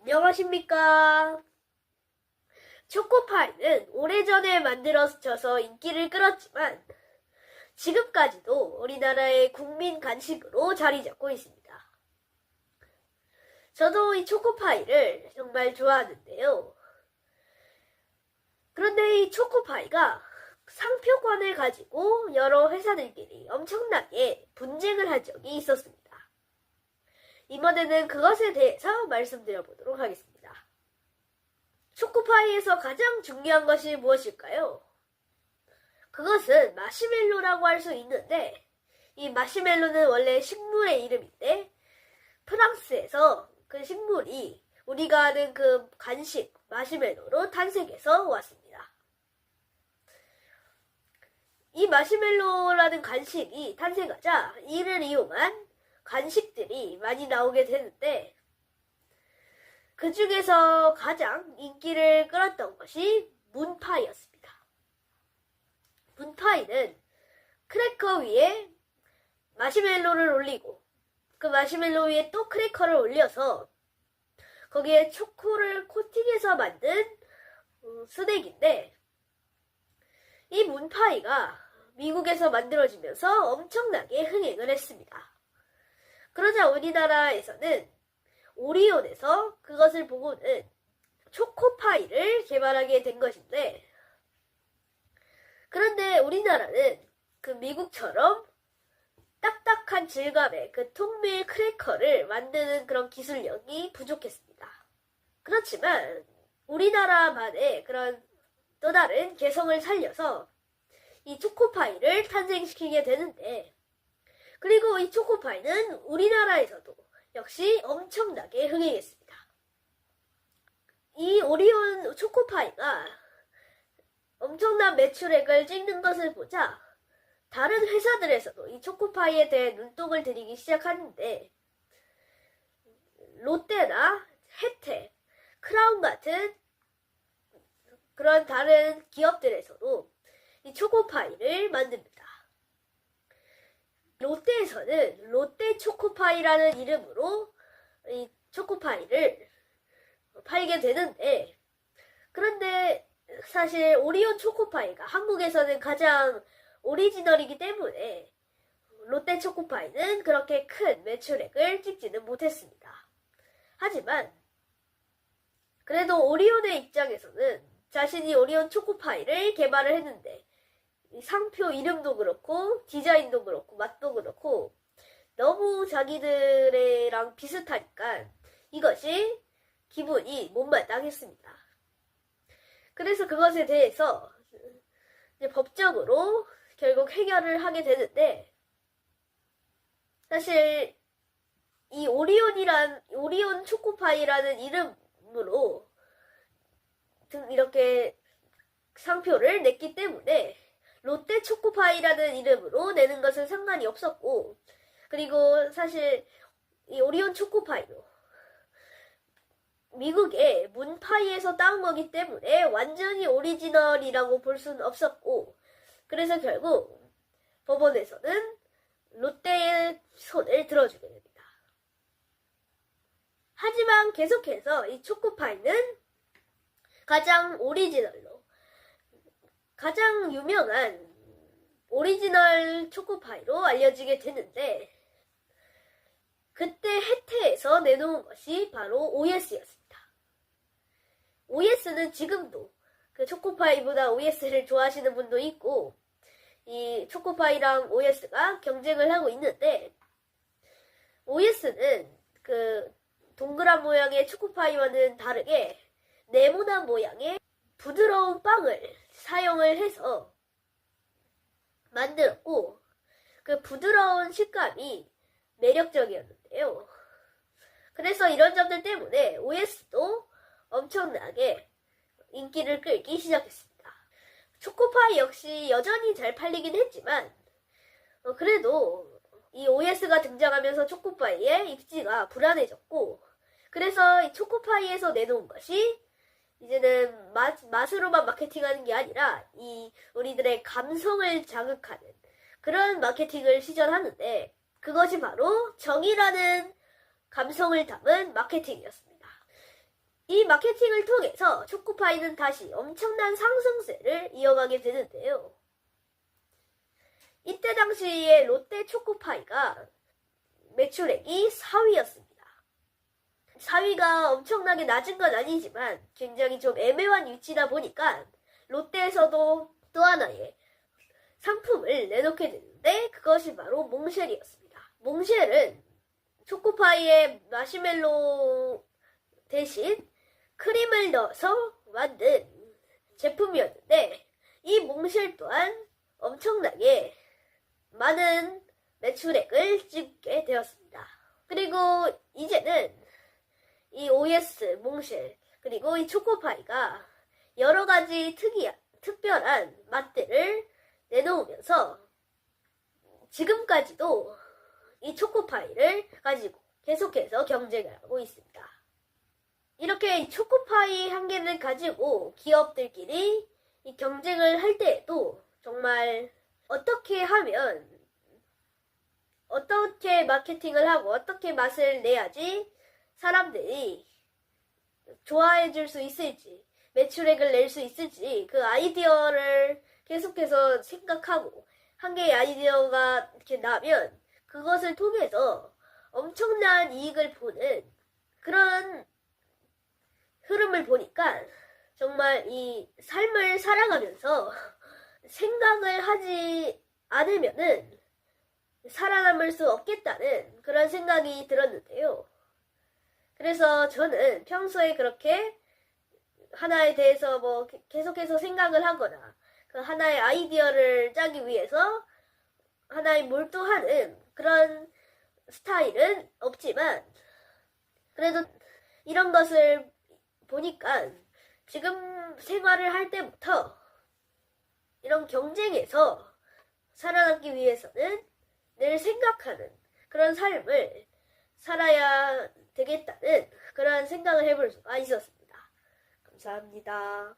안녕하십니까. 초코파이는 오래전에 만들어져서 인기를 끌었지만 지금까지도 우리나라의 국민 간식으로 자리 잡고 있습니다. 저도 이 초코파이를 정말 좋아하는데요. 그런데 이 초코파이가 상표권을 가지고 여러 회사들끼리 엄청나게 분쟁을 한 적이 있었습니다. 이번에는 그것에 대해서 말씀드려보도록 하겠습니다. 초코파이에서 가장 중요한 것이 무엇일까요? 그것은 마시멜로라고 할 수 있는데, 이 마시멜로는 원래 식물의 이름인데 프랑스에서 그 식물이 우리가 아는 그 간식 마시멜로로 탄생해서 왔습니다. 이 마시멜로라는 간식이 탄생하자 이를 이용한 간식들이 많이 나오게 되는데, 그 중에서 가장 인기를 끌었던 것이 문파이였습니다. 문파이는 크래커 위에 마시멜로를 올리고 그 마시멜로 위에 또 크래커를 올려서 거기에 초코를 코팅해서 만든 스낵인데, 이 문파이가 미국에서 만들어지면서 엄청나게 흥행을 했습니다. 그러자 우리나라에서는 오리온에서 그것을 보고는 초코파이를 개발하게 된 것인데, 그런데 우리나라는 그 미국처럼 딱딱한 질감의 그 통밀 크래커를 만드는 그런 기술력이 부족했습니다. 그렇지만 우리나라만의 그런 또 다른 개성을 살려서 이 초코파이를 탄생시키게 되는데, 그리고 이 초코파이는 우리나라에서도 역시 엄청나게 흥행했습니다. 이 오리온 초코파이가 엄청난 매출액을 찍는 것을 보자 다른 회사들에서도 이 초코파이에 대해 눈독을 들이기 시작하는데, 롯데나 혜태, 크라운 같은 그런 다른 기업들에서도 이 초코파이를 만듭니다. 롯데에서는 롯데 초코파이라는 이름으로 이 초코파이를 팔게 되는데, 그런데 사실 오리온 초코파이가 한국에서는 가장 오리지널이기 때문에 롯데 초코파이는 그렇게 큰 매출액을 찍지는 못했습니다. 하지만 그래도 오리온의 입장에서는 자신이 오리온 초코파이를 개발을 했는데, 상표 이름도 그렇고 디자인도 그렇고 맛도 그렇고 너무 자기들이랑 비슷하니까 이것이 기분이 못마땅했습니다. 그래서 그것에 대해서 이제 법적으로 결국 해결을 하게 되는데, 사실 이 오리온 초코파이라는 이름으로 이렇게 상표를 냈기 때문에 롯데 초코파이라는 이름으로 내는 것은 상관이 없었고, 그리고 사실 이 오리온 초코파이도 미국의 문파이에서 따온 거기 때문에 완전히 오리지널이라고 볼 수는 없었고, 그래서 결국 법원에서는 롯데의 손을 들어주게 됩니다. 하지만 계속해서 이 초코파이는 가장 오리지널로 가장 유명한 오리지널 초코파이로 알려지게 되는데, 그때 혜태에서 내놓은 것이 바로 OS였습니다. OS는 지금도 그 초코파이보다 OS를 좋아하시는 분도 있고, 이 초코파이랑 OS가 경쟁을 하고 있는데, OS는 그 동그란 모양의 초코파이와는 다르게 네모난 모양의 부드러운 빵을 사용을 해서 만들었고, 그 부드러운 식감이 매력적이었는데요. 그래서 이런 점들 때문에 OS도 엄청나게 인기를 끌기 시작했습니다. 초코파이 역시 여전히 잘 팔리긴 했지만, 그래도 이 OS가 등장하면서 초코파이의 입지가 불안해졌고, 그래서 이 초코파이에서 내놓은 것이 이제는 맛으로만 마케팅하는 게 아니라 이 우리들의 감성을 자극하는 그런 마케팅을 시전하는데, 그것이 바로 정이라는 감성을 담은 마케팅이었습니다. 이 마케팅을 통해서 초코파이는 다시 엄청난 상승세를 이어가게 되는데요. 이때 당시에 롯데 초코파이가 매출액이 4위였습니다. 4위가 엄청나게 낮은 건 아니지만 굉장히 좀 애매한 위치다 보니까 롯데에서도 또 하나의 상품을 내놓게 되는데 그것이 바로 몽쉘이었습니다. 몽쉘은 초코파이에 마시멜로 대신 크림을 넣어서 만든 제품이었는데 이 몽쉘 또한 엄청나게 많은 매출액을 찍게 되었습니다. 그리고 이제는 이 OS 몽쉘 그리고 이 초코파이가 여러 가지 특별한 맛들을 내놓으면서 지금까지도 이 초코파이를 가지고 계속해서 경쟁을 하고 있습니다. 이렇게 이 초코파이 한 개를 가지고 기업들끼리 이 경쟁을 할 때에도 정말 어떻게 하면 어떻게 마케팅을 하고 어떻게 맛을 내야지 사람들이 좋아해 줄 수 있을지 매출액을 낼 수 있을지 그 아이디어를 계속해서 생각하고 한 개의 아이디어가 이렇게 나면 그것을 통해서 엄청난 이익을 보는 그런 흐름을 보니까 정말 이 삶을 살아가면서 생각을 하지 않으면은 살아남을 수 없겠다는 그런 생각이 들었는데요. 그래서 저는 평소에 그렇게 하나에 대해서 뭐 계속해서 생각을 하거나 그 하나의 아이디어를 짜기 위해서 하나에 몰두하는 그런 스타일은 없지만 그래도 이런 것을 보니까 지금 생활을 할 때부터 이런 경쟁에서 살아남기 위해서는 늘 생각하는 그런 삶을 살아야 되겠다는 그런 생각을 해볼 수가 있었습니다. 감사합니다.